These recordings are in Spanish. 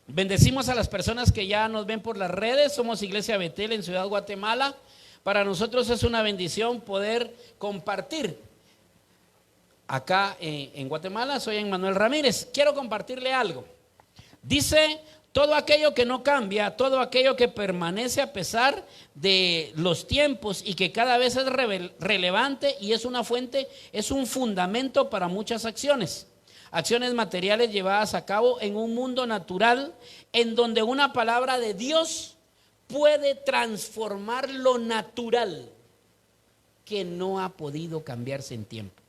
Bendecimos a las personas que ya nos ven por las redes. Somos Iglesia Betel en Ciudad Guatemala. Para nosotros es una bendición poder compartir acá en Guatemala. Soy Emmanuel Ramírez. Quiero compartirle algo. Dice: todo aquello que no cambia, todo aquello que permanece a pesar de los tiempos y que cada vez es relevante y es una fuente, es un fundamento para muchas acciones. Acciones materiales llevadas a cabo en un mundo natural en donde una palabra de Dios puede transformar lo natural que no ha podido cambiarse en tiempo.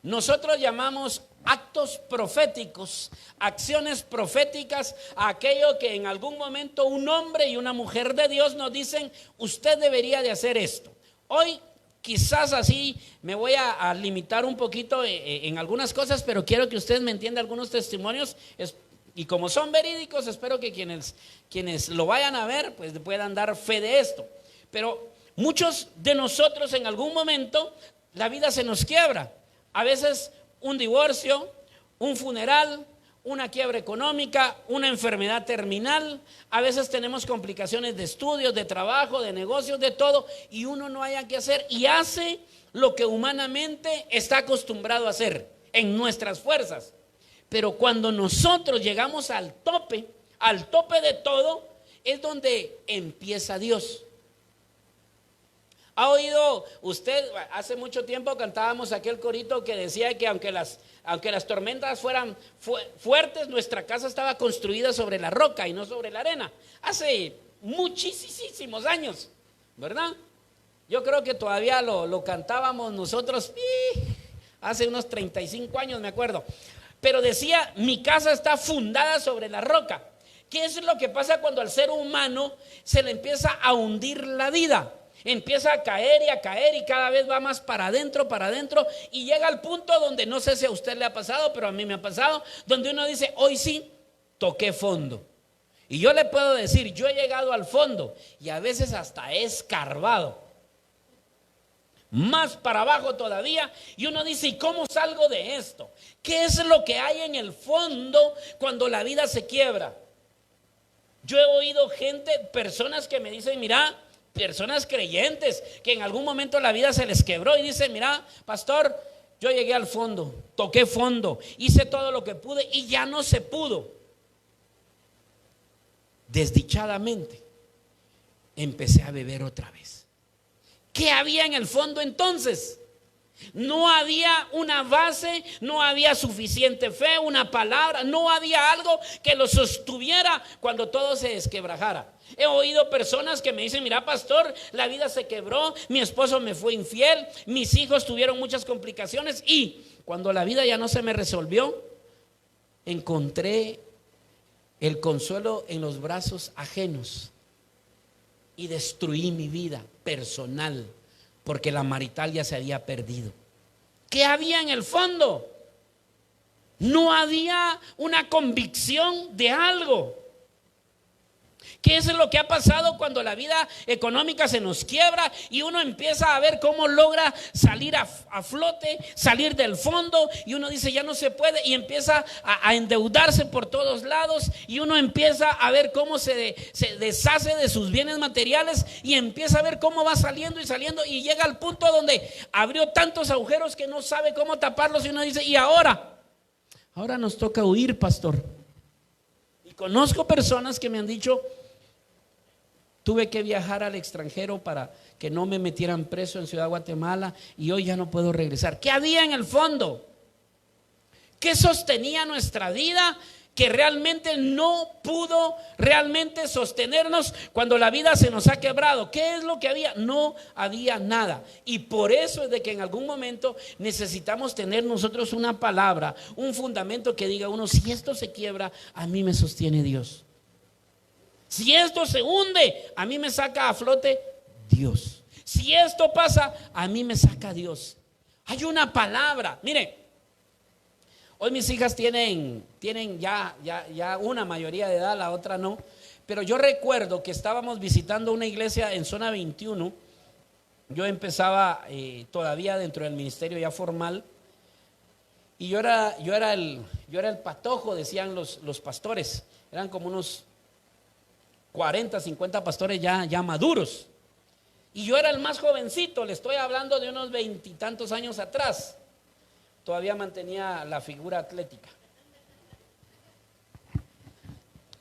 Nosotros llamamos actos proféticos, acciones proféticas, a aquello que en algún momento un hombre y una mujer de Dios nos dicen: usted debería de hacer esto. Hoy quizás así me voy a limitar un poquito en algunas cosas, pero quiero que ustedes me entiendan algunos testimonios y como son verídicos, espero que quienes lo vayan a ver pues puedan dar fe de esto. Pero muchos de nosotros en algún momento la vida se nos quiebra. A veces un divorcio, un funeral, una quiebra económica, una enfermedad terminal. A veces tenemos complicaciones de estudios, de trabajo, de negocios, de todo, y uno no haya que hacer y hace lo que humanamente está acostumbrado a hacer en nuestras fuerzas. Pero cuando nosotros llegamos al tope de todo, es donde empieza Dios. ¿Ha oído usted? Hace mucho tiempo cantábamos aquel corito que decía que aunque las tormentas fueran fuertes, nuestra casa estaba construida sobre la roca y no sobre la arena. Hace muchísimos años, ¿verdad? Yo creo que todavía lo cantábamos nosotros hace unos 35 años, me acuerdo. Pero decía: mi casa está fundada sobre la roca. ¿Qué es lo que pasa cuando al ser humano se le empieza a hundir la vida? Empieza a caer y cada vez va más para adentro y llega al punto donde, no sé si a usted le ha pasado, pero a mí me ha pasado, donde uno dice: hoy sí toqué fondo. Y yo le puedo decir, yo he llegado al fondo y a veces hasta he escarbado más para abajo todavía, y uno dice: ¿y cómo salgo de esto? ¿Qué es lo que hay en el fondo cuando la vida se quiebra? Yo he oído personas que me dicen: mira, personas creyentes que en algún momento la vida se les quebró y dicen: mira, pastor, yo llegué al fondo, toqué fondo, hice todo lo que pude y ya no se pudo. Desdichadamente empecé a beber otra vez. ¿Qué había en el fondo entonces? No había una base, no había suficiente fe, una palabra, no había algo que lo sostuviera cuando todo se desquebrajara. He oído personas que me dicen: mira, pastor, la vida se quebró, mi esposo me fue infiel, mis hijos tuvieron muchas complicaciones y cuando la vida ya no se me resolvió, encontré el consuelo en los brazos ajenos y destruí mi vida personal porque la marital ya se había perdido. ¿Qué había en el fondo? No había una convicción de algo. ¿Qué es lo que ha pasado cuando la vida económica se nos quiebra y uno empieza a ver cómo logra salir a flote, salir del fondo, y uno dice: ya no se puede, y empieza a endeudarse por todos lados, y uno empieza a ver cómo se deshace de sus bienes materiales y empieza a ver cómo va saliendo y llega al punto donde abrió tantos agujeros que no sabe cómo taparlos, y uno dice: ¿y ahora nos toca huir, pastor? Y conozco personas que me han dicho: tuve que viajar al extranjero para que no me metieran preso en Ciudad Guatemala y hoy ya no puedo regresar. ¿Qué había en el fondo? ¿Qué sostenía nuestra vida que realmente no pudo realmente sostenernos cuando la vida se nos ha quebrado? ¿Qué es lo que había? No había nada. Y por eso es de que en algún momento necesitamos tener nosotros una palabra, un fundamento que diga uno: si esto se quiebra, a mí me sostiene Dios. Si esto se hunde, a mí me saca a flote Dios. Si esto pasa, a mí me saca Dios. Hay una palabra. Mire, hoy mis hijas tienen ya una mayoría de edad, la otra no. Pero yo recuerdo que estábamos visitando una iglesia en zona 21. Yo empezaba todavía dentro del ministerio ya formal. Y yo era el patojo, decían los pastores. Eran como unos 40, 50 pastores ya maduros. Y yo era el más jovencito, le estoy hablando de unos 20 y tantos años atrás. Todavía mantenía la figura atlética.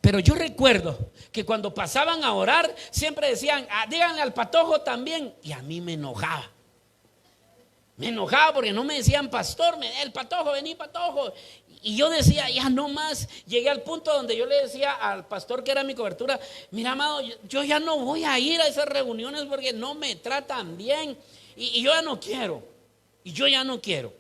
Pero yo recuerdo que cuando pasaban a orar, siempre decían, díganle al patojo también. Y a mí me enojaba. Me enojaba porque no me decían pastor, el patojo, vení patojo. Y yo decía, ya no más. Llegué al punto donde yo le decía al pastor que era mi cobertura, mira, amado, yo ya no voy a ir a esas reuniones porque no me tratan bien. Y yo ya no quiero. Y yo ya no quiero.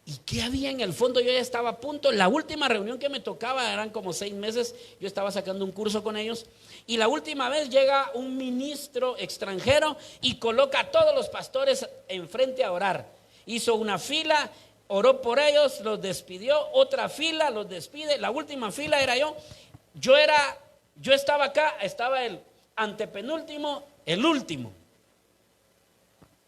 ¿Y qué había en el fondo? Yo ya estaba a punto. La última reunión que me tocaba, eran como 6 meses, yo estaba sacando un curso con ellos. Y la última vez llega un ministro extranjero y coloca a todos los pastores enfrente a orar. Hizo una fila, oró por ellos, los despidió, otra fila, los despide. La última fila era yo. Yo estaba acá, estaba el antepenúltimo, el último.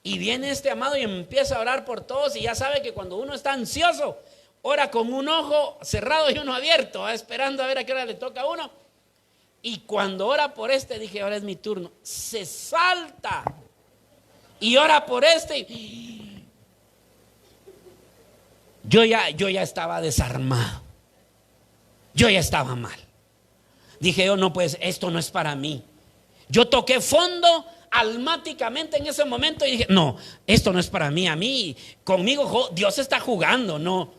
Y viene este amado y empieza a orar por todos. Y ya sabe que cuando uno está ansioso, ora con un ojo cerrado y uno abierto, esperando a ver a qué hora le toca a uno. Y cuando ora por este, dije, ahora es mi turno. Se salta y ora por este. Yo ya estaba desarmado. Yo ya estaba mal. Dije yo, no, pues esto no es para mí. Yo toqué fondo almáticamente en ese momento y dije, no, esto no es para mí. A mí, conmigo Dios está jugando, no.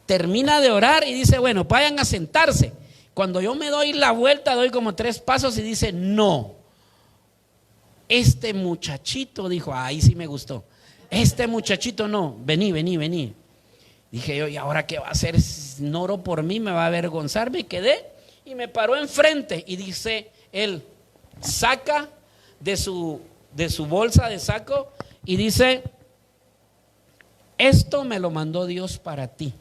Termina de orar y dice, bueno, vayan a sentarse. Cuando yo me doy la vuelta, doy como 3 pasos y dice, no. Este muchachito, dijo, ahí sí me gustó. Este muchachito no, vení. Dije yo, ¿y ahora qué va a hacer? No oró por mí, me va a avergonzar. Me quedé y me paró enfrente y dice él, saca de su bolsa de saco y dice, esto me lo mandó Dios para ti.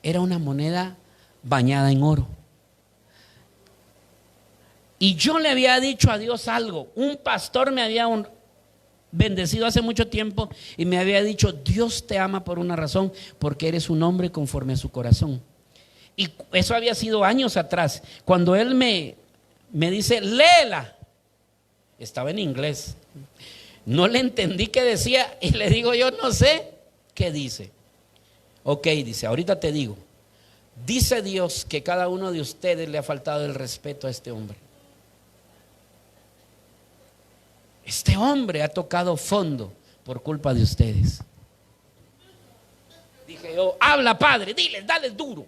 Era una moneda bañada en oro. Y yo le había dicho a Dios algo. Un pastor me había bendecido hace mucho tiempo y me había dicho, Dios te ama por una razón, porque eres un hombre conforme a su corazón. Y eso había sido años atrás. Cuando él me dice, léela. Estaba en inglés. No le entendí qué decía y le digo, yo no sé qué dice. Ok, dice, ahorita te digo. Dice Dios que cada uno de ustedes le ha faltado el respeto a este hombre. Este hombre ha tocado fondo por culpa de ustedes. Dije yo, habla padre, diles, dale duro.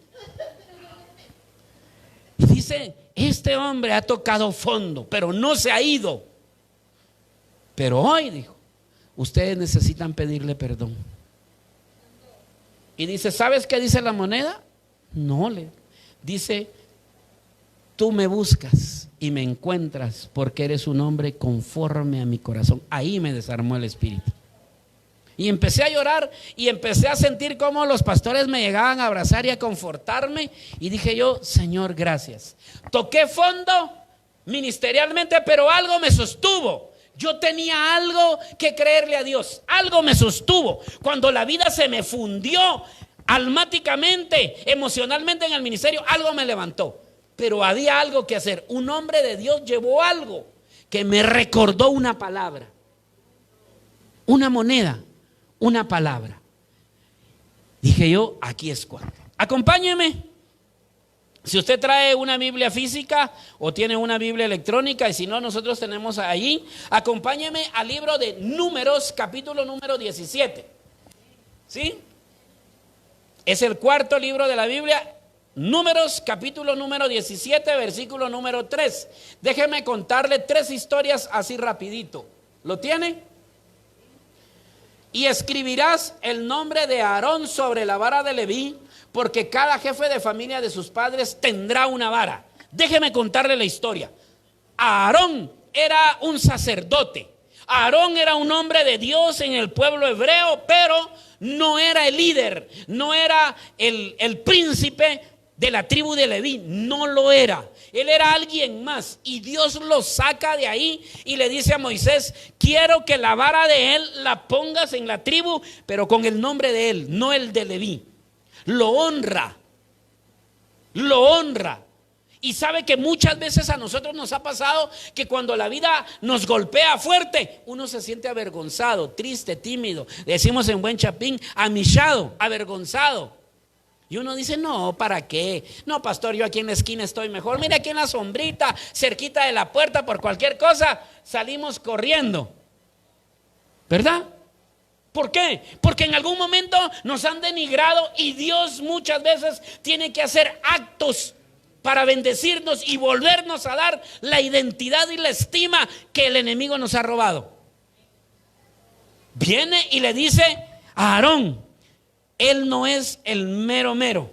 Y dice, este hombre ha tocado fondo, pero no se ha ido. Pero hoy, dijo, ustedes necesitan pedirle perdón. Y dice, ¿sabes qué dice la moneda? No, dice, tú me buscas y me encuentras porque eres un hombre conforme a mi corazón. Ahí me desarmó el espíritu. Y empecé a llorar y empecé a sentir cómo los pastores me llegaban a abrazar y a confortarme. Y dije yo, Señor, gracias. Toqué fondo ministerialmente, pero algo me sostuvo. Yo tenía algo que creerle a Dios. Algo me sostuvo. Cuando la vida se me fundió almáticamente, emocionalmente en el ministerio, algo me levantó. Pero había algo que hacer. Un hombre de Dios llevó algo que me recordó una palabra. Una moneda. Una palabra. Dije yo, aquí es cuando. Acompáñeme. Si usted trae una Biblia física o tiene una Biblia electrónica, y si no, nosotros tenemos ahí, acompáñeme al libro de Números, capítulo número 17. ¿Sí? Es el 4.º libro de la Biblia. Números, capítulo número 17, versículo número 3. Déjeme contarle 3 historias así rapidito. ¿Lo tiene? Y escribirás el nombre de Aarón sobre la vara de Leví, porque cada jefe de familia de sus padres tendrá una vara. Déjeme contarle la historia. Aarón era un sacerdote. Aarón era un hombre de Dios en el pueblo hebreo, pero no era el líder, no era el príncipe de la tribu de Leví, no lo era. Él era alguien más y Dios lo saca de ahí y le dice a Moisés: quiero que la vara de él la pongas en la tribu, pero con el nombre de él, no el de Leví. Lo honra, lo honra. Y sabe que muchas veces a nosotros nos ha pasado que cuando la vida nos golpea fuerte, uno se siente avergonzado, triste, tímido. Decimos en buen chapín, amillado, avergonzado. Y uno dice: no, ¿para qué? No, pastor, yo aquí en la esquina estoy mejor. Mira, aquí en la sombrita, cerquita de la puerta, por cualquier cosa salimos corriendo, ¿verdad? ¿Por qué? Porque en algún momento nos han denigrado y Dios muchas veces tiene que hacer actos para bendecirnos y volvernos a dar la identidad y la estima que el enemigo nos ha robado. Viene y le dice a Aarón: él no es el mero mero,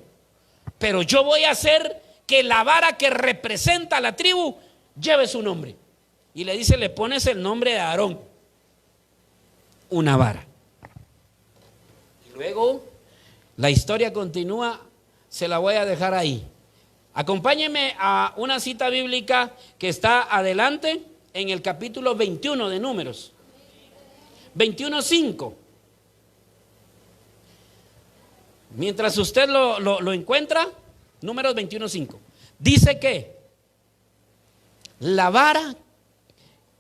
pero yo voy a hacer que la vara que representa a la tribu lleve su nombre. Y le dice: le pones el nombre de Aarón, una vara. Y luego la historia continúa, se la voy a dejar ahí. Acompáñenme a una cita bíblica que está adelante en el capítulo 21 de Números. 21:5. Mientras usted lo encuentra, Números 21:5. Dice que la vara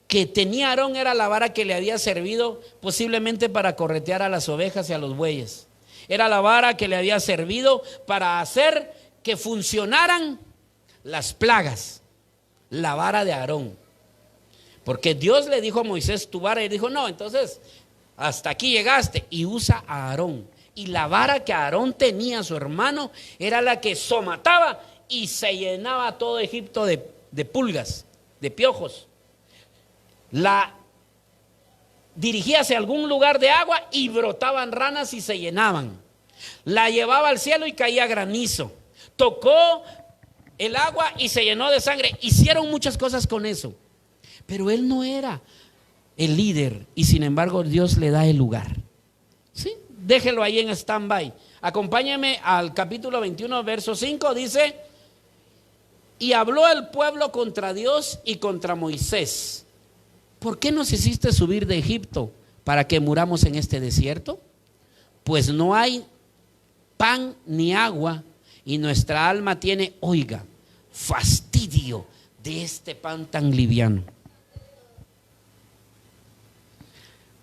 que tenía Aarón era la vara que le había servido posiblemente para corretear a las ovejas y a los bueyes. Era la vara que le había servido para hacer que funcionaran las plagas, la vara de Aarón. Porque Dios le dijo a Moisés: tu vara, y dijo: no, entonces hasta aquí llegaste, y usa a Aarón. Y la vara que Aarón tenía, su hermano, era la que somataba y se llenaba todo Egipto de pulgas, de piojos. La dirigía hacia algún lugar de agua y brotaban ranas y se llenaban. La llevaba al cielo y caía granizo. Tocó el agua y se llenó de sangre. Hicieron muchas cosas con eso, pero él no era el líder, y sin embargo Dios le da el lugar. ¿Sí? Déjelo ahí en stand-by. Acompáñame al capítulo 21, verso 5. Dice: y habló el pueblo contra Dios y contra Moisés: ¿por qué nos hiciste subir de Egipto para que muramos en este desierto? Pues no hay pan ni agua, y nuestra alma tiene, oiga, fastidio de este pan tan liviano.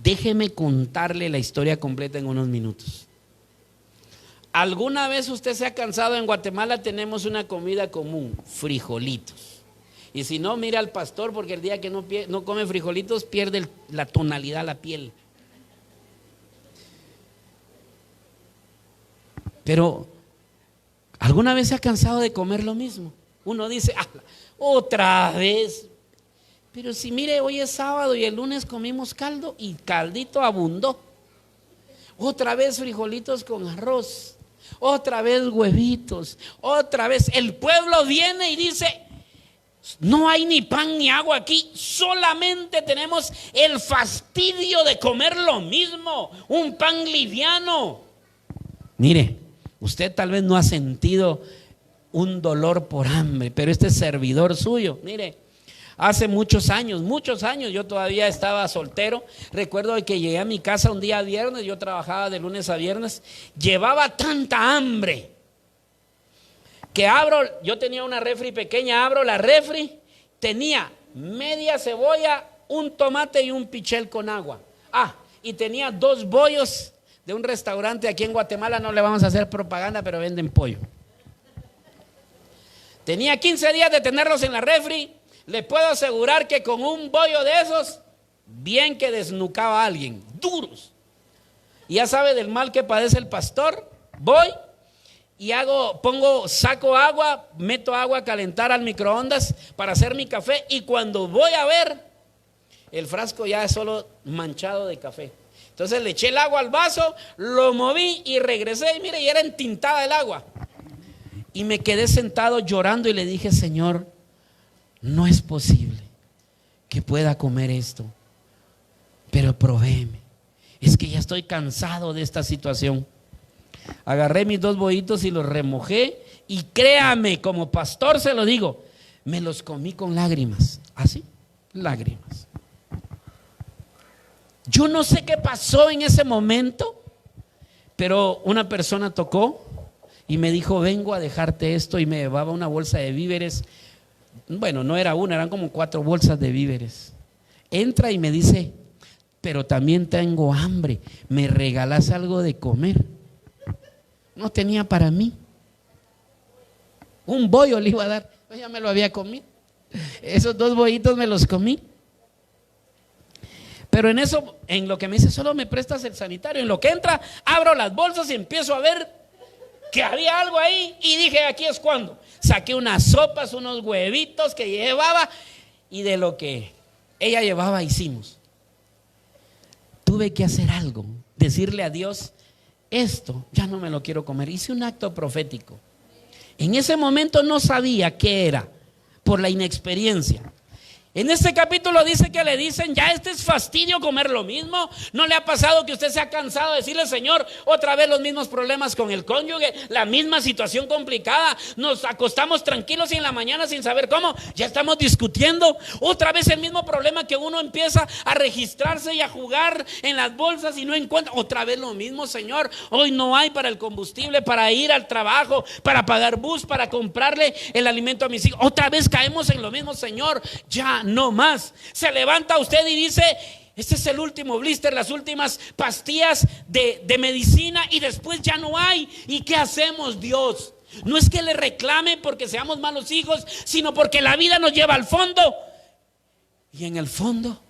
Déjeme contarle la historia completa en unos minutos. ¿Alguna vez usted se ha cansado? En Guatemala tenemos una comida común: frijolitos. Y si no, mire al pastor, porque el día que no come frijolitos pierde la tonalidad, la piel. Pero ¿alguna vez se ha cansado de comer lo mismo? Uno dice: otra vez. Pero si mire, hoy es sábado y el lunes comimos caldo y caldito abundó. Otra vez frijolitos con arroz, otra vez huevitos, otra vez. El pueblo viene y dice: no hay ni pan ni agua aquí, solamente tenemos el fastidio de comer lo mismo, un pan liviano. Mire, usted tal vez no ha sentido un dolor por hambre, pero este servidor suyo, mire, hace muchos años, yo todavía estaba soltero. Recuerdo que llegué a mi casa un día viernes, yo trabajaba de lunes a viernes, llevaba tanta hambre que yo tenía una refri pequeña, abro la refri, tenía media cebolla, un tomate y un pichel con agua. Y tenía 2 bollos de un restaurante aquí en Guatemala, no le vamos a hacer propaganda, pero venden pollo. Tenía 15 días de tenerlos en la refri. Le puedo asegurar que con un bollo de esos, bien que desnucaba a alguien, duros. Y ya sabe del mal que padece el pastor. Voy y saco agua, meto agua a calentar al microondas para hacer mi café, y cuando voy a ver, el frasco ya es solo manchado de café. Entonces le eché el agua al vaso, lo moví y regresé, y mire, ya era entintada el agua. Y me quedé sentado llorando y le dije: Señor, no es posible que pueda comer esto, pero provéeme. Es que ya estoy cansado de esta situación. Agarré mis 2 bollitos y los remojé. Y créame, como pastor se lo digo, me los comí con lágrimas. ¿Así? Lágrimas. Yo no sé qué pasó en ese momento, pero una persona tocó y me dijo: vengo a dejarte esto, y me llevaba una bolsa de víveres. Bueno, no era una, eran como 4 bolsas de víveres. Entra y me dice: pero también tengo hambre, ¿me regalas algo de comer? No tenía para mí. Un bollo le iba a dar, ya me lo había comido. Esos 2 bollitos me los comí. Pero en eso, en lo que me dice: solo me prestas el sanitario. En lo que entra, abro las bolsas y empiezo a ver que había algo ahí. Y dije: aquí es cuando. Saqué unas sopas, unos huevitos que llevaba, y de lo que ella llevaba hicimos. Tuve que hacer algo, decirle a Dios: esto ya no me lo quiero comer. Hice un acto profético. En ese momento no sabía qué era, por la inexperiencia. En este capítulo dice que le dicen: ya es fastidio comer lo mismo. ¿No le ha pasado que usted se ha cansado de decirle: Señor, otra vez los mismos problemas con el cónyuge, la misma situación complicada? Nos acostamos tranquilos y en la mañana, sin saber cómo, ya estamos discutiendo. Otra vez el mismo problema, que uno empieza a registrarse y a jugar en las bolsas y no encuentra. Otra vez lo mismo: Señor, hoy no hay para el combustible, para ir al trabajo, para pagar bus, para comprarle el alimento a mis hijos. Otra vez caemos en lo mismo: Señor, ya no más. Se levanta usted y dice: este es el último blister, las últimas pastillas de medicina, y después ya no hay. ¿Y qué hacemos, Dios? No es que le reclame porque seamos malos hijos, sino porque la vida nos lleva al fondo, y en el fondo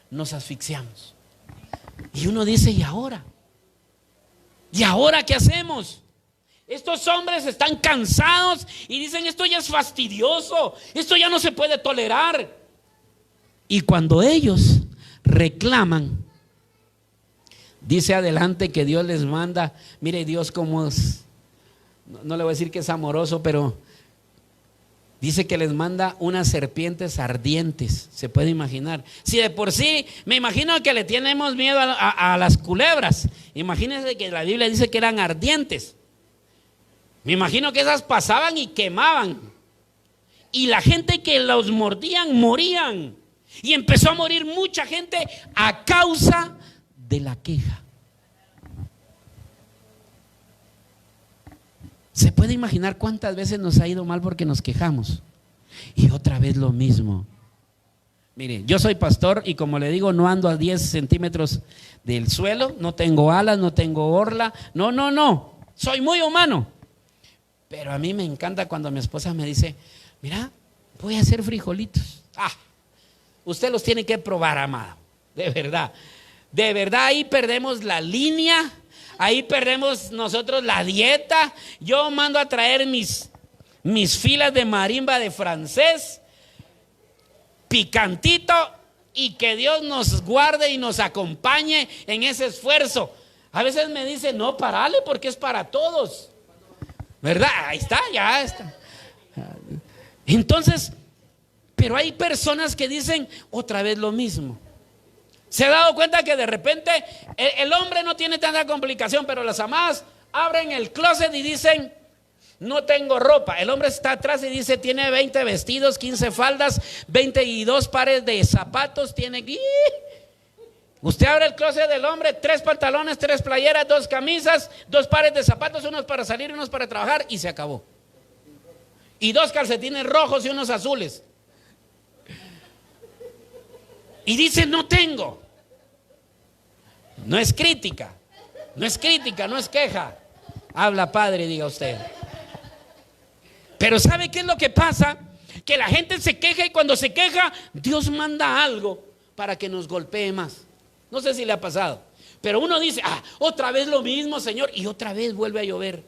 nos asfixiamos. Y uno dice: ¿y ahora? ¿Y ahora qué hacemos? Estos hombres están cansados y dicen: esto ya es fastidioso, esto ya no se puede tolerar. Y cuando ellos reclaman, dice adelante que Dios les manda. Mire Dios cómo es, no le voy a decir que es amoroso, pero dice que les manda unas serpientes ardientes. Se puede imaginar. Si de por sí me imagino que le tenemos miedo a las culebras, imagínense que la Biblia dice que eran ardientes. Me imagino que esas pasaban y quemaban, y la gente que los mordían morían. Y empezó a morir mucha gente a causa de la queja. ¿Se puede imaginar cuántas veces nos ha ido mal porque nos quejamos? Y otra vez lo mismo. Mire, yo soy pastor y, como le digo, no ando a 10 centímetros del suelo, no tengo alas, no tengo orla, no, soy muy humano. Pero a mí me encanta cuando mi esposa me dice: mira, voy a hacer frijolitos. Usted los tiene que probar, amado. De verdad, ahí perdemos la línea, ahí perdemos nosotros la dieta. Yo mando a traer mis filas de marimba de francés, picantito, y que Dios nos guarde y nos acompañe en ese esfuerzo. A veces me dice: no, parale, porque es para todos, ¿verdad? Ahí está, ya está. Entonces, pero hay personas que dicen otra vez lo mismo. ¿Se ha dado cuenta que de repente el hombre no tiene tanta complicación, pero las amadas abren el closet y dicen: no tengo ropa? El hombre está atrás y dice: tiene 20 vestidos, 15 faldas, 22 pares de zapatos, tiene... Usted abre el closet del hombre: 3 pantalones, 3 playeras, 2 camisas, 2 pares de zapatos, unos para salir y unos para trabajar, y se acabó. Y 2 calcetines rojos y unos azules. Y dice: no tengo. No es crítica, no es queja. Habla Padre, diga usted. Pero ¿sabe qué es lo que pasa? Que la gente se queja, y cuando se queja, Dios manda algo para que nos golpee más. No sé si le ha pasado, pero uno dice: otra vez lo mismo, Señor. Y otra vez vuelve a llover.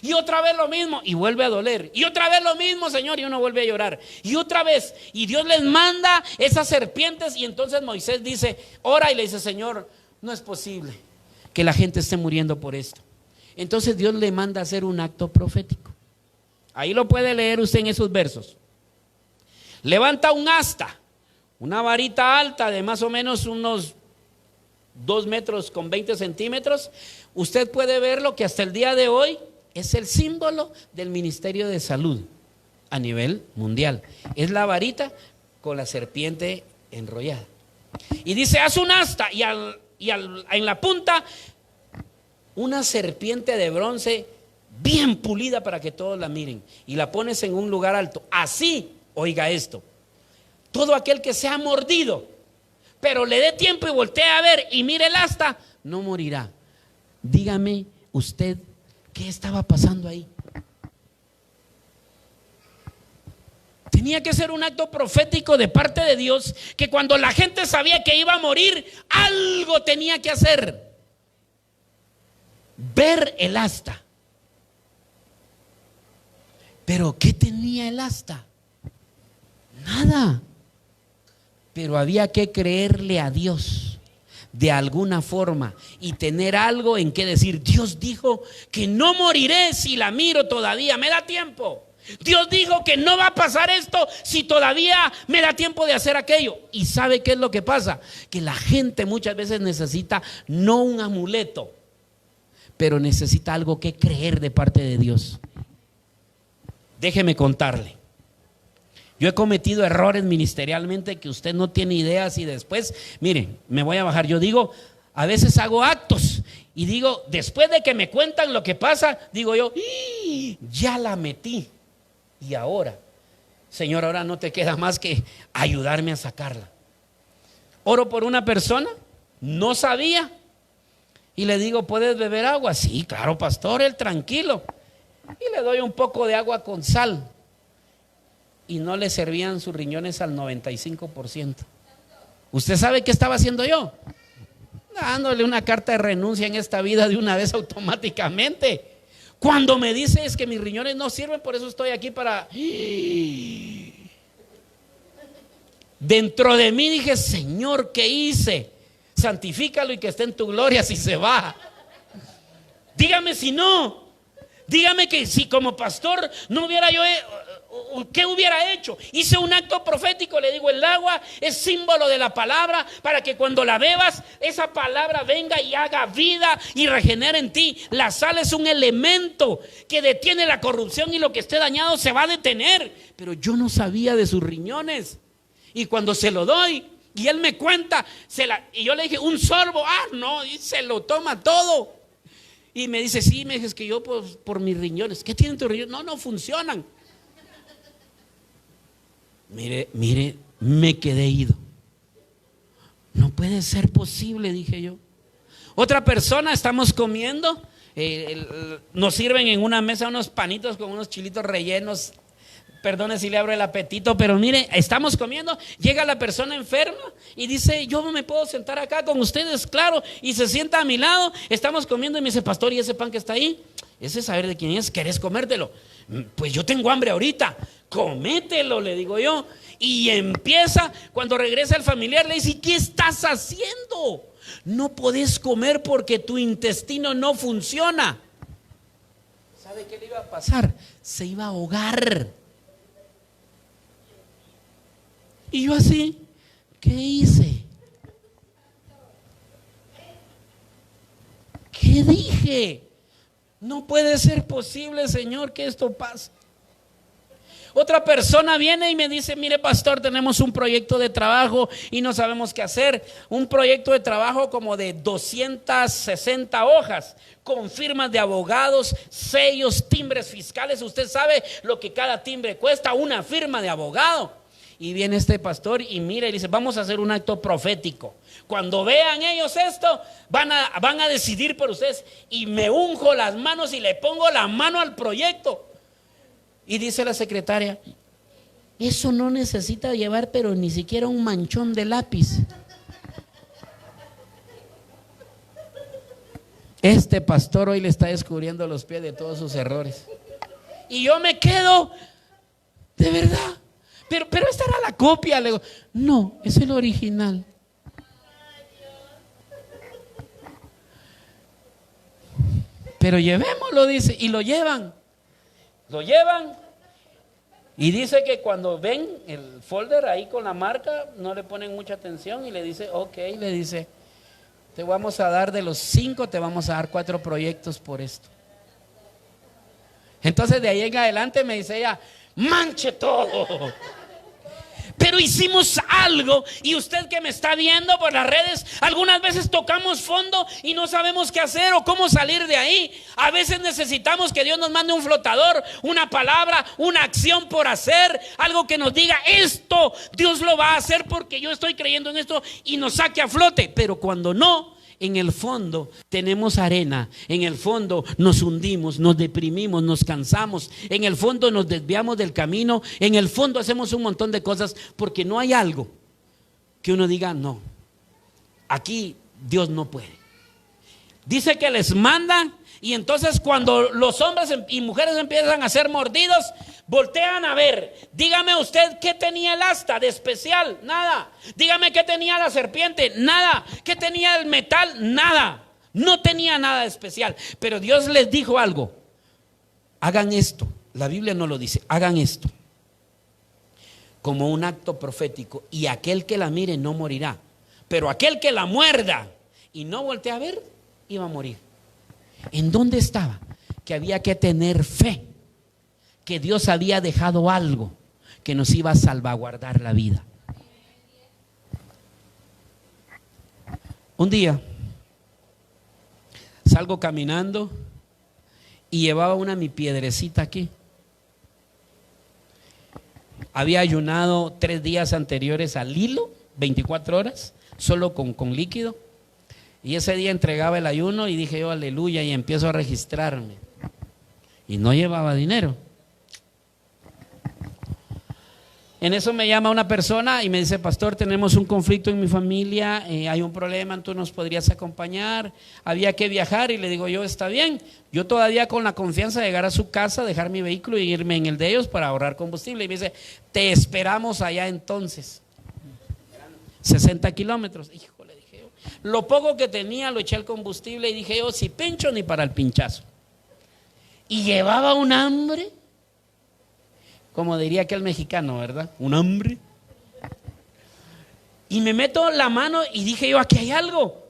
Y otra vez lo mismo, y vuelve a doler. Y otra vez lo mismo, Señor, y uno vuelve a llorar. Y otra vez, y Dios les manda esas serpientes. Y entonces Moisés dice, ora y le dice: Señor, no es posible que la gente esté muriendo por esto. Entonces Dios le manda a hacer un acto profético. Ahí lo puede leer usted en esos versos. Levanta un asta, una varita alta de más o menos unos 2 metros con 20 centímetros. Usted puede verlo que hasta el día de hoy es el símbolo del Ministerio de Salud a nivel mundial. Es la varita con la serpiente enrollada. Y dice, haz un asta y en la punta una serpiente de bronce bien pulida para que todos la miren. Y la pones en un lugar alto. Así, oiga esto, todo aquel que sea mordido, pero le dé tiempo y voltee a ver y mire el asta, no morirá. Dígame usted, ¿qué estaba pasando ahí? Tenía que ser un acto profético de parte de Dios, que cuando la gente sabía que iba a morir, algo tenía que hacer. Ver el asta. Pero ¿qué tenía el asta? Nada. Pero había que creerle a Dios de alguna forma y tener algo en que decir. Dios dijo que no moriré si la miro todavía, me da tiempo. Dios dijo que no va a pasar esto si todavía me da tiempo de hacer aquello. ¿Y sabe qué es lo que pasa? Que la gente muchas veces necesita no un amuleto, pero necesita algo que creer de parte de Dios. Déjeme contarle. Yo he cometido errores ministerialmente que usted no tiene ideas y después, mire, me voy a bajar. Yo digo, a veces hago actos y digo, después de que me cuentan lo que pasa, digo yo, ya la metí. Y ahora, Señor, ahora no te queda más que ayudarme a sacarla. Oro por una persona, no sabía, y le digo, ¿puedes beber agua? Sí, claro, pastor, él tranquilo. Y le doy un poco de agua con sal. Y no le servían sus riñones al 95%. ¿Usted sabe qué estaba haciendo yo? Dándole una carta de renuncia en esta vida de una vez automáticamente. Cuando me dice es que mis riñones no sirven, por eso estoy aquí para... Dentro de mí dije, Señor, ¿qué hice? Santifícalo y que esté en tu gloria si se va. Dígame si no. Dígame que si como pastor no hubiera yo... ¿Qué hubiera hecho? Hice un acto profético, le digo, el agua es símbolo de la palabra para que cuando la bebas, esa palabra venga y haga vida y regenere en ti. La sal es un elemento que detiene la corrupción y lo que esté dañado se va a detener. Pero yo no sabía de sus riñones. Y cuando se lo doy y él me cuenta, y yo le dije, un sorbo, no, y se lo toma todo. Y me dice, sí, me dices que yo por mis riñones. ¿Qué tienen tus riñones? No funcionan. Mire, me quedé ido. No puede ser posible, dije yo. Otra persona, estamos comiendo, nos sirven en una mesa unos panitos con unos chilitos rellenos. Perdone si le abro el apetito, pero mire, estamos comiendo, llega la persona enferma y dice, yo me puedo sentar acá con ustedes, claro, y se sienta a mi lado, estamos comiendo y me dice, pastor, ¿y ese pan que está ahí? Ese saber de quién es, ¿querés comértelo? Pues yo tengo hambre ahorita, comételo, le digo yo. Y empieza, cuando regresa el familiar le dice, ¿qué estás haciendo? No podés comer porque tu intestino no funciona. ¿Sabe qué le iba a pasar? Se iba a ahogar. Y yo así, ¿qué hice? ¿Qué dije? No puede ser posible, Señor, que esto pase. Otra persona viene y me dice, mire pastor, tenemos un proyecto de trabajo y no sabemos qué hacer. Un proyecto de trabajo como de 260 hojas, con firmas de abogados, sellos, timbres fiscales. Usted sabe lo que cada timbre cuesta, una firma de abogado. Y viene este pastor y mira y dice, vamos a hacer un acto profético. Cuando vean ellos esto, van a decidir por ustedes. Y me unjo las manos y le pongo la mano al proyecto. Y dice la secretaria, eso no necesita llevar pero ni siquiera un manchón de lápiz. Este pastor hoy le está descubriendo los pies de todos sus errores. Y yo me quedo, de verdad. Pero esta era la copia. Le digo, no, es el original. Pero llevémoslo, dice, y lo llevan. Lo llevan y dice que cuando ven el folder ahí con la marca no le ponen mucha atención y le dice, ok, le dice, te vamos a dar de los 5, te vamos a dar 4 proyectos por esto. Entonces de ahí en adelante me dice ella, manche todo. Pero hicimos algo, y usted que me está viendo por las redes, algunas veces tocamos fondo y no sabemos qué hacer o cómo salir de ahí. A veces necesitamos que Dios nos mande un flotador, una palabra, una acción por hacer, algo que nos diga esto, Dios lo va a hacer porque yo estoy creyendo en esto, y nos saque a flote. Pero cuando no, en el fondo tenemos arena, en el fondo nos hundimos, nos deprimimos, nos cansamos, en el fondo nos desviamos del camino, en el fondo hacemos un montón de cosas porque no hay algo que uno diga, no, aquí Dios no puede. Dice que les manda, y entonces cuando los hombres y mujeres empiezan a ser mordidos, voltean a ver. Dígame usted qué tenía el asta de especial, nada. Dígame qué tenía la serpiente, nada. ¿Qué tenía el metal? Nada. No tenía nada de especial. Pero Dios les dijo algo: hagan esto. La Biblia no lo dice, hagan esto como un acto profético, y aquel que la mire no morirá, pero aquel que la muerda y no voltee a ver, iba a morir. ¿En dónde estaba? Que había que tener fe, que Dios había dejado algo que nos iba a salvaguardar la vida. Un día salgo caminando y llevaba mi piedrecita aquí. Había ayunado 3 días anteriores al hilo, 24 horas, solo con líquido. Y ese día entregaba el ayuno y dije yo, aleluya, y empiezo a registrarme. Y no llevaba dinero. En eso me llama una persona y me dice: pastor, tenemos un conflicto en mi familia, hay un problema, ¿tú nos podrías acompañar? Había que viajar, y le digo yo, está bien. Yo todavía con la confianza de llegar a su casa, dejar mi vehículo y irme en el de ellos para ahorrar combustible. Y me dice: te esperamos allá entonces. 60 kilómetros. Híjole, dije yo. Lo poco que tenía lo eché al combustible y dije yo, si pincho ni para el pinchazo. Y llevaba un hambre, como diría aquel mexicano, ¿verdad? Un hambre. Y me meto la mano y dije yo, aquí hay algo.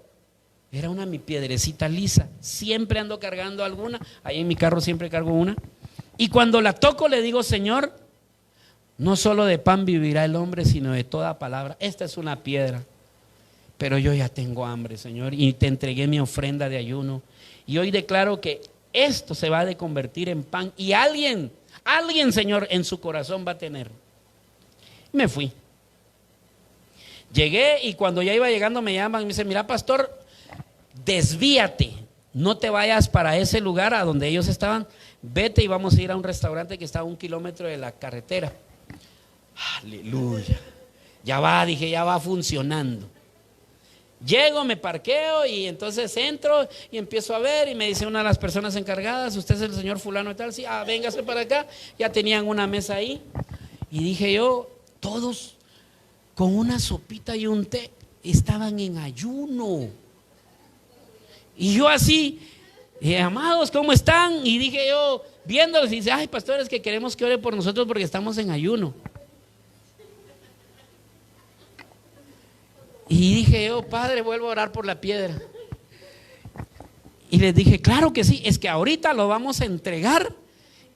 Era mi piedrecita lisa. Siempre ando cargando alguna. Ahí en mi carro siempre cargo una. Y cuando la toco le digo: Señor, no solo de pan vivirá el hombre, sino de toda palabra. Esta es una piedra, pero yo ya tengo hambre, Señor, y te entregué mi ofrenda de ayuno. Y hoy declaro que esto se va a convertir en pan, y alguien, Señor, en su corazón va a tener. Me fui. Llegué, y cuando ya iba llegando me llaman y me dicen: mira, pastor, desvíate, no te vayas para ese lugar a donde ellos estaban, vete y vamos a ir a un restaurante que está a 1 kilómetro de la carretera. Aleluya. Ya va, dije, ya va funcionando. Llego, me parqueo y entonces entro y empiezo a ver, y me dice una de las personas encargadas: usted es el señor fulano y tal. Sí, véngase para acá. Ya tenían una mesa ahí, y dije yo, todos con una sopita y un té, estaban en ayuno. Y yo así, amados, ¿cómo están? Y dije yo, viéndolos, y dice: ay, pastores, que queremos que ore por nosotros porque estamos en ayuno. Y dije yo, Padre, vuelvo a orar por la piedra. Y les dije: claro que sí, es que ahorita lo vamos a entregar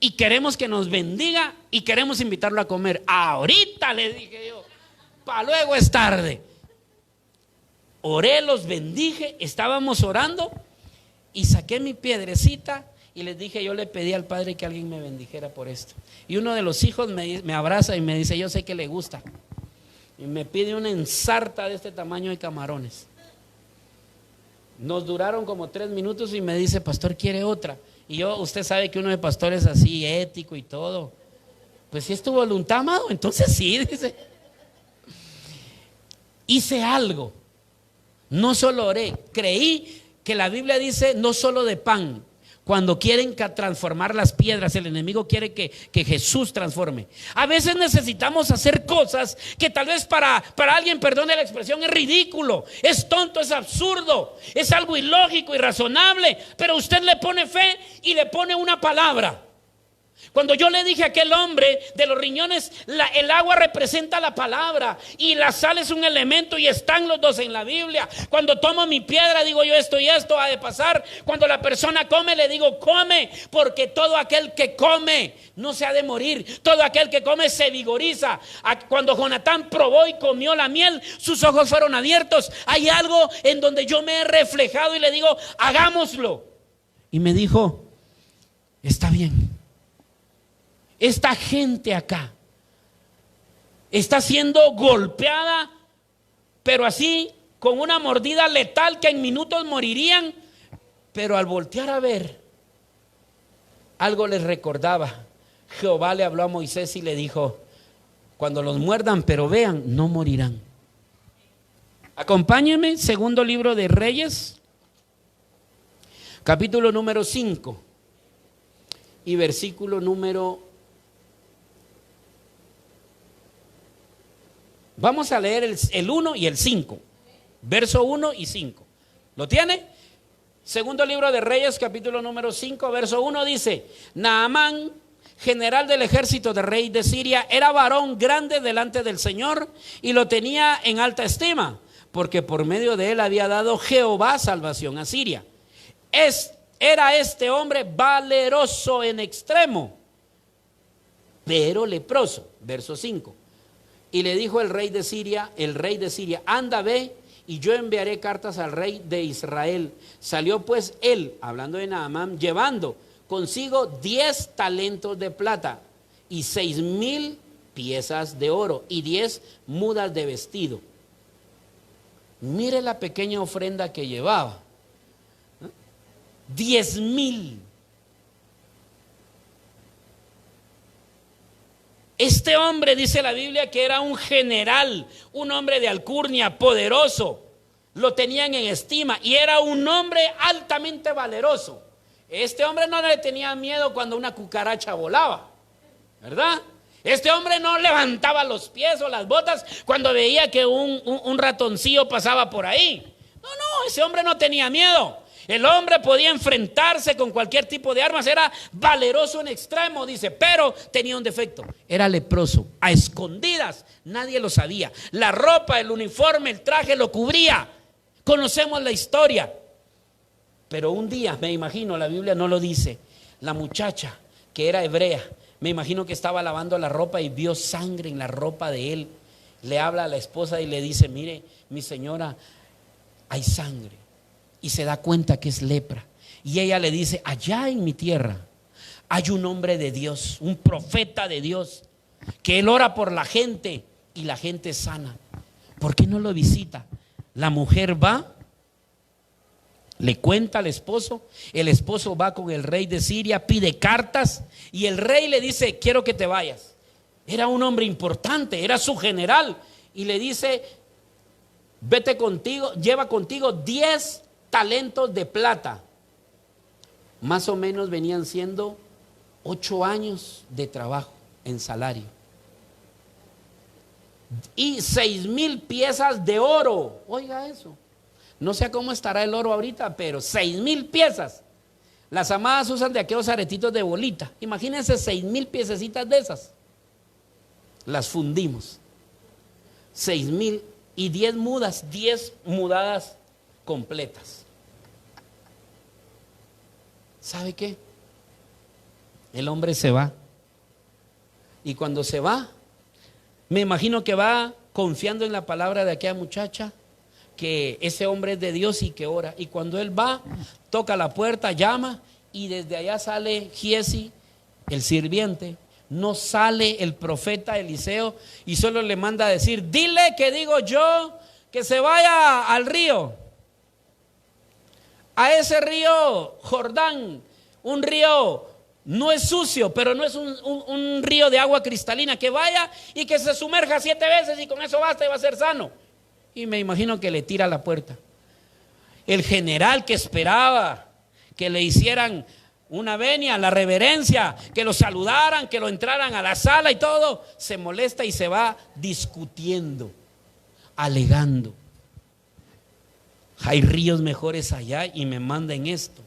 y queremos que nos bendiga y queremos invitarlo a comer. Ahorita, les dije yo, para luego es tarde. Oré, los bendije, estábamos orando y saqué mi piedrecita y les dije: yo le pedí al Padre que alguien me bendijera por esto. Y uno de los hijos me abraza y me dice: yo sé que le gusta. Y me pide una ensarta de este tamaño de camarones. Nos duraron como 3 minutos y me dice: pastor, ¿quiere otra? Y yo, usted sabe que uno de pastores así, ético y todo, pues si es tu voluntad, amado, entonces sí, dice. Hice algo, no solo oré, creí que la Biblia dice no solo de pan. Cuando quieren transformar las piedras, el enemigo quiere que Jesús transforme. A veces necesitamos hacer cosas que tal vez para alguien, perdone la expresión, es ridículo, es tonto, es absurdo, es algo ilógico, irrazonable, pero usted le pone fe y le pone una palabra. Cuando yo le dije a aquel hombre de los riñones, el agua representa la palabra y la sal es un elemento y están los dos en la Biblia. Cuando tomo mi piedra digo yo esto y esto ha de pasar. Cuando la persona come le digo come, porque todo aquel que come no se ha de morir. Todo aquel que come se vigoriza. Cuando Jonatán probó y comió la miel, sus ojos fueron abiertos. Hay algo en donde yo me he reflejado y le digo hagámoslo. Y me dijo, está bien. Esta gente acá está siendo golpeada, pero así con una mordida letal que en minutos morirían, pero al voltear a ver, algo les recordaba. Jehová le habló a Moisés y le dijo, cuando los muerdan, pero vean, no morirán. Acompáñenme, segundo libro de Reyes, capítulo número 5 y versículo número... Vamos a leer el 1 y el 5, verso 1 y 5. ¿Lo tiene? Segundo libro de Reyes, capítulo número 5, verso 1 dice, Naamán, general del ejército del rey de Siria, era varón grande delante del Señor y lo tenía en alta estima, porque por medio de él había dado Jehová salvación a Siria. Era este hombre valeroso en extremo, pero leproso. Verso 5. Y le dijo el rey de Siria, anda, ve, y yo enviaré cartas al rey de Israel. Salió pues él, hablando de Naamán, llevando consigo 10 talentos de plata y 6,000 piezas de oro y 10 mudas de vestido. Mire la pequeña ofrenda que llevaba. 10,000. Este hombre, dice la Biblia, que era un general, un hombre de alcurnia, poderoso. Lo tenían en estima y era un hombre altamente valeroso. Este hombre no le tenía miedo cuando una cucaracha volaba, ¿verdad? Este hombre no levantaba los pies o las botas cuando veía que un ratoncillo pasaba por ahí. No, ese hombre no tenía miedo. El hombre podía enfrentarse con cualquier tipo de armas, era valeroso en extremo, dice, pero tenía un defecto, era leproso, a escondidas, nadie lo sabía. La ropa, el uniforme, el traje lo cubría, conocemos la historia. Pero un día, me imagino, la Biblia no lo dice, la muchacha que era hebrea, me imagino que estaba lavando la ropa y vio sangre en la ropa de él. Le habla a la esposa y le dice, mire, mi señora, hay sangre. Y se da cuenta que es lepra. Y ella le dice, allá en mi tierra hay un hombre de Dios, un profeta de Dios, que él ora por la gente y la gente es sana. ¿Por qué no lo visita? La mujer va, le cuenta al esposo, el esposo va con el rey de Siria, pide cartas y el rey le dice, quiero que te vayas. Era un hombre importante, era su general y le dice, vete contigo, lleva contigo 10 talentos de plata. Más o menos venían siendo 8 años de trabajo en salario. Y 6,000 piezas de oro. Oiga eso. No sé cómo estará el oro ahorita, pero 6,000 piezas. Las amadas usan de aquellos aretitos de bolita. Imagínense 6,000 piececitas de esas. Las fundimos. 6,000 y 10 mudas, 10 mudadas completas. ¿Sabe qué? El hombre se va. Y cuando se va, me imagino que va confiando en la palabra de aquella muchacha, que ese hombre es de Dios y que ora. Y cuando él va, toca la puerta, llama y desde allá sale Giesi, el sirviente. No sale el profeta Eliseo y solo le manda a decir, dile que digo yo que se vaya al río, a ese río Jordán, un río no es sucio, pero no es un río de agua cristalina, que vaya y que se sumerja 7 veces y con eso basta y va a ser sano. Y me imagino que le tira a la puerta. El general que esperaba que le hicieran una venia, la reverencia, que lo saludaran, que lo entraran a la sala y todo, se molesta y se va discutiendo, alegando. Hay ríos mejores allá y me mandan esto.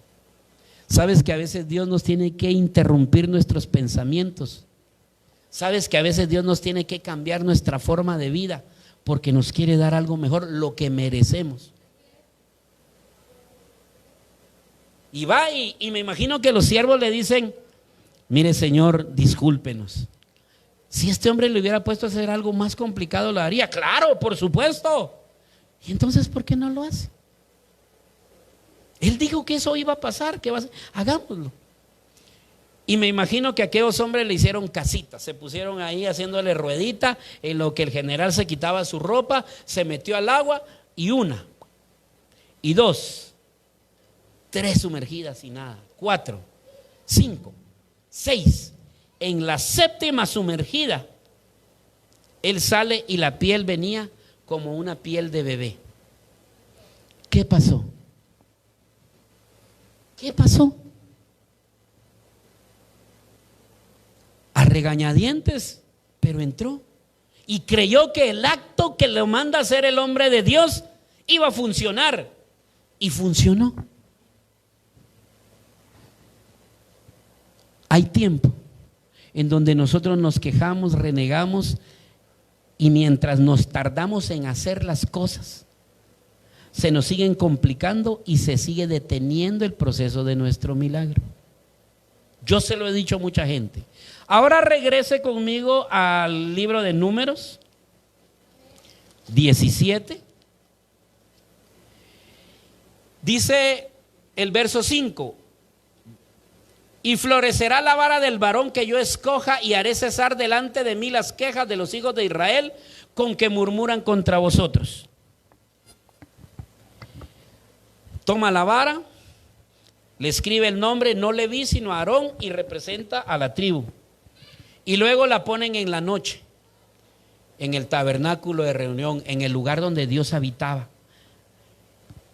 Sabes que a veces Dios nos tiene que interrumpir nuestros pensamientos. Sabes que a veces Dios nos tiene que cambiar nuestra forma de vida porque nos quiere dar algo mejor, lo que merecemos. Y va y me imagino que los siervos le dicen: mire, Señor, discúlpenos. Si este hombre le hubiera puesto a hacer algo más complicado, lo haría. Claro, por supuesto. ¿Y entonces por qué no lo hace? Él dijo que eso iba a pasar, que va a hacer. Hagámoslo. Y me imagino que a aquellos hombres le hicieron casita, se pusieron ahí haciéndole ruedita, en lo que el general se quitaba su ropa, se metió al agua, y 1, y 2, 3 sumergidas y nada, 4, 5, 6. En la 7ª sumergida, él sale y la piel venía como una piel de bebé. ¿Qué pasó? ¿Qué pasó? A regañadientes, pero entró y creyó que el acto que le manda a hacer el hombre de Dios iba a funcionar, y funcionó. Hay tiempo en donde nosotros nos quejamos, renegamos, y mientras nos tardamos en hacer las cosas, se nos siguen complicando y se sigue deteniendo el proceso de nuestro milagro. Yo se lo he dicho a mucha gente. Ahora regrese conmigo al libro de Números 17. Dice el verso 5: y florecerá la vara del varón que yo escoja, y haré cesar delante de mí las quejas de los hijos de Israel con que murmuran contra vosotros. Toma la vara, le escribe el nombre, no Leví sino Aarón, y representa a la tribu. Y luego la ponen en la noche, en el tabernáculo de reunión, en el lugar donde Dios habitaba.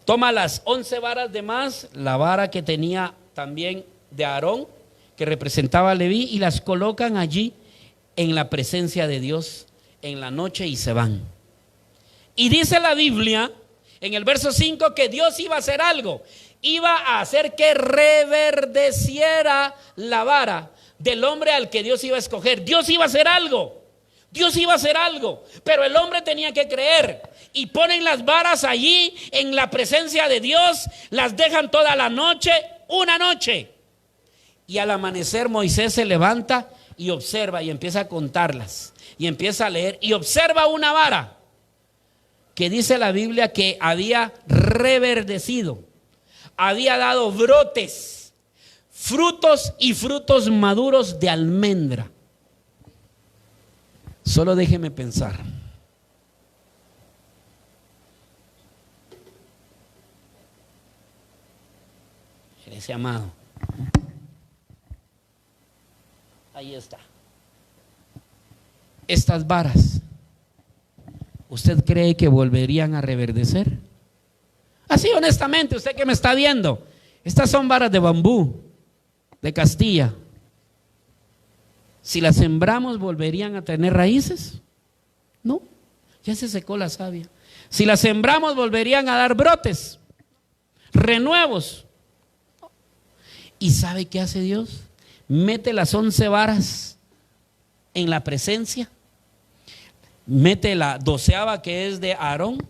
Toma las 11 varas de más, la vara que tenía también de Aarón, que representaba a Leví, y las colocan allí en la presencia de Dios en la noche, y se van. Y dice la Biblia en el verso 5 que Dios iba a hacer algo. Iba a hacer que reverdeciera la vara del hombre al que Dios iba a escoger. Dios iba a hacer algo. Dios iba a hacer algo, pero el hombre tenía que creer. Y ponen las varas allí en la presencia de Dios, las dejan toda la noche, una noche. Y al amanecer Moisés se levanta y observa y empieza a contarlas. Y empieza a leer y observa una vara que dice la Biblia que había reverdecido, había dado brotes, frutos y frutos maduros de almendra. Solo déjeme pensar. Ese amado. Ahí está. Estas varas, ¿usted cree que volverían a reverdecer? Así honestamente, usted que me está viendo, estas son varas de bambú, de Castilla. Si las sembramos, ¿volverían a tener raíces? No, ya se secó la savia. Si las sembramos, ¿volverían a dar brotes, renuevos? ¿Y sabe qué hace Dios? Mete las 11 varas en la presencia, mete la 12ª que es de Aarón,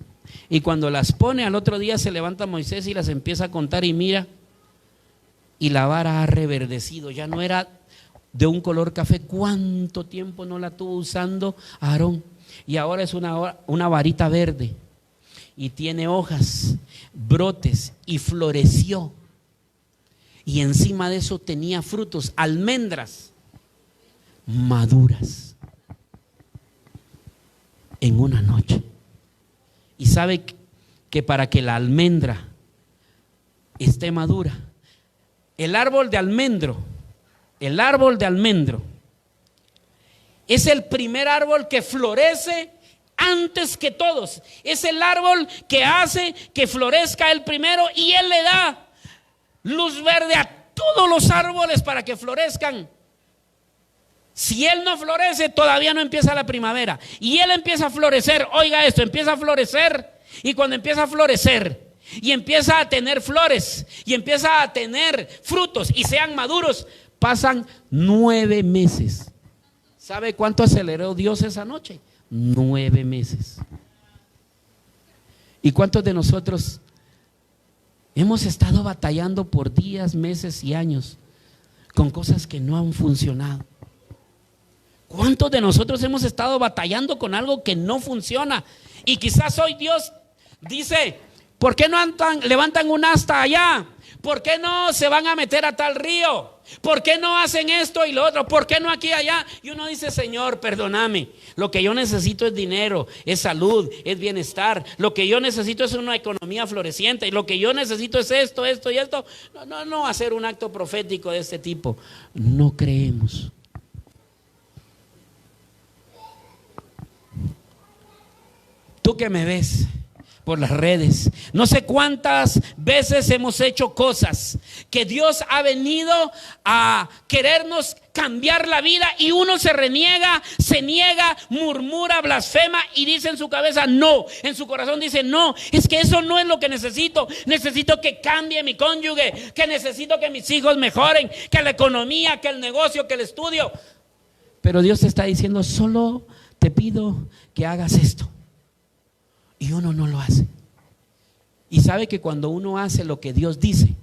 y cuando las pone, al otro día se levanta Moisés y las empieza a contar, y mira, y la vara ha reverdecido, ya no era de un color café. ¿Cuánto tiempo no la tuvo usando Aarón? Y ahora es una varita verde, y tiene hojas, brotes, y floreció. Y encima de eso tenía frutos, almendras maduras en una noche. Y sabe que para que la almendra esté madura, el árbol de almendro es el primer árbol que florece antes que todos. Es el árbol que hace que florezca el primero, y él le da luz verde a todos los árboles para que florezcan. Si él no florece, todavía no empieza la primavera, y él empieza a florecer. Oiga esto, empieza a florecer, y cuando empieza a florecer, y empieza a tener flores y empieza a tener frutos y sean maduros, pasan 9 meses. ¿Sabe cuánto aceleró Dios esa noche? 9 meses. ¿Y cuántos de nosotros hemos estado batallando por días, meses y años con cosas que no han funcionado? ¿Cuántos de nosotros hemos estado batallando con algo que no funciona? Y quizás hoy Dios dice: ¿por qué no levantan un asta allá? ¿Por qué no se van a meter a tal río? ¿Por qué no hacen esto y lo otro? ¿Por qué no aquí y allá? Y uno dice: Señor, perdóname, lo que yo necesito es dinero, es salud, es bienestar. Lo que yo necesito es una economía floreciente. Y lo que yo necesito es esto, esto y esto. No hacer un acto profético de este tipo. No creemos. Tú que me ves por las redes, no sé cuántas veces hemos hecho cosas que Dios ha venido a querernos cambiar la vida y uno se reniega, se niega, murmura, blasfema y dice en su cabeza no, en su corazón dice no, es que eso no es lo que necesito. Necesito que cambie mi cónyuge, que necesito que mis hijos mejoren, que la economía, que el negocio, que el estudio. Pero Dios te está diciendo: solo te pido que hagas esto. Y uno no lo hace. Y sabe que cuando uno hace lo que Dios dice,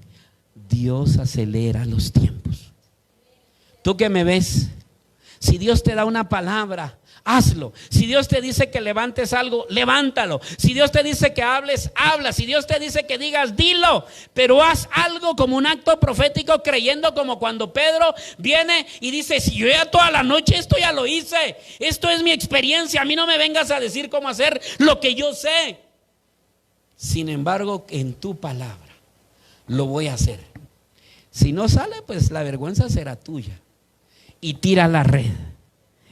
Dios acelera los tiempos. Tú que me ves, si Dios te da una palabra, hazlo. Si Dios te dice que levantes algo, levántalo. Si Dios te dice que hables, habla. Si Dios te dice que digas, dilo. Pero haz algo como un acto profético, creyendo, como cuando Pedro viene y dice: si yo ya toda la noche esto ya lo hice, esto es mi experiencia, a mí no me vengas a decir cómo hacer lo que yo sé. Sin embargo, en tu palabra lo voy a hacer. Si no sale, pues la vergüenza será tuya. Y tira la red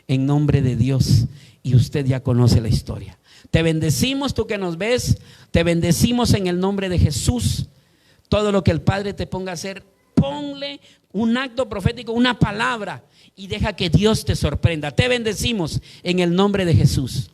en nombre de Dios, y usted ya conoce la historia. Te bendecimos, tú que nos ves, te bendecimos en el nombre de Jesús. Todo lo que el Padre te ponga a hacer, ponle un acto profético, una palabra, y deja que Dios te sorprenda. Te bendecimos en el nombre de Jesús.